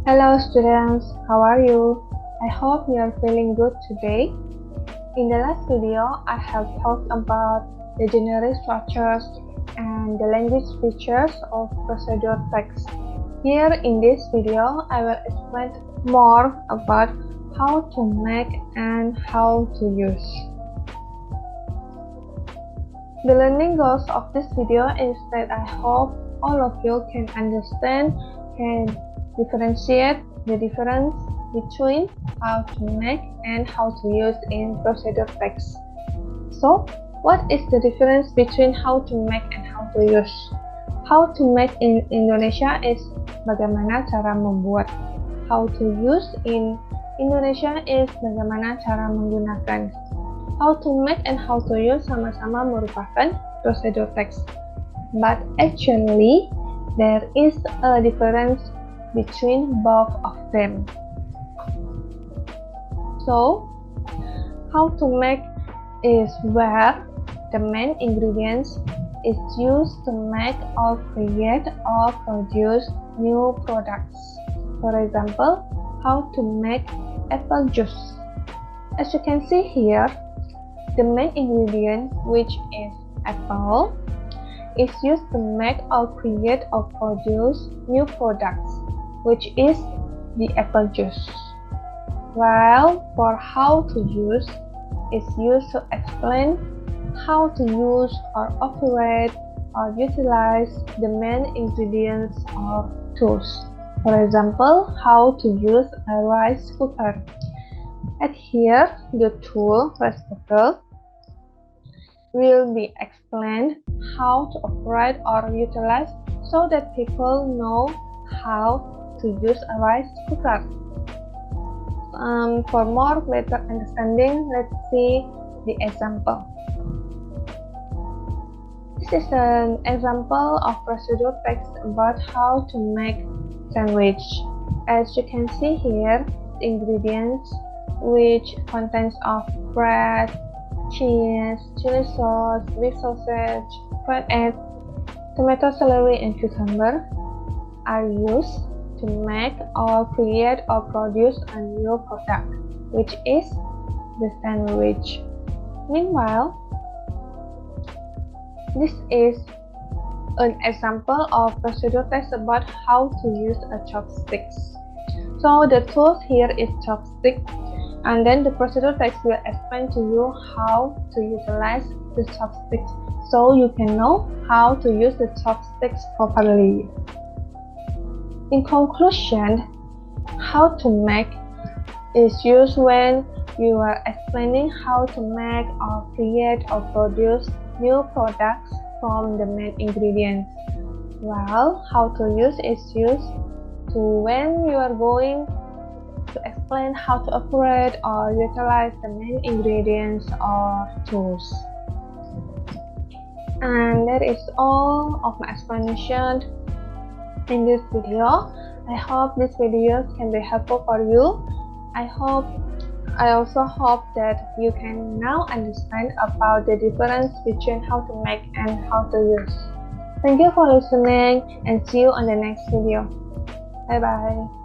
Hello students, how are you? I hope you are feeling good today. In the last video, I have talked about the generic structures and the language features of procedure text. Here in this video, I will explain more about how to make and how to use. The learning goals of this video is that I hope all of you can understand, can differentiate the difference between how to make and how to use in procedure text. So, what is the difference between how to make and how to use? How to make in Indonesia is bagaimana cara membuat. How to use in Indonesia is bagaimana cara menggunakan. How to make and how to use sama-sama merupakan procedure text. But actually, there is a difference between both of them. So, how to make is where the main ingredients is used to make or create or produce new products. For example, how to make apple juice. As you can see here, the main ingredient, which is apple, is used to make or create or produce new products, which is the apple juice. While for how to use is used to explain how to use or operate or utilize the main ingredients or tools. For example, how to use a rice cooker. And here, the tool rice cooker will be explained how to operate or utilize so that people know how to use a rice cooker. For more better understanding, let's see the example. This is an example of procedure text about how to make sandwich. As you can see here, the ingredients which contains of bread, cheese, chili sauce, beef sausage, fried egg, tomato, celery, and cucumber are used to make or create or produce a new product, which is the sandwich. Meanwhile, this is an example of procedure text about how to use a chopsticks. So the tools here is chopstick, and then the procedure text will explain to you how to utilize the chopsticks so you can know how to use the chopsticks properly. In conclusion, how to make is used when you are explaining how to make or create or produce new products from the main ingredients, while how to use is used to when you are going to explain how to operate or utilize the main ingredients or tools. And that is all of my explanation in this video. I hope these videos can be helpful for you. I also hope that you can now understand about the difference between how to make and how to use. Thank you for listening and see you on the next video. Bye bye.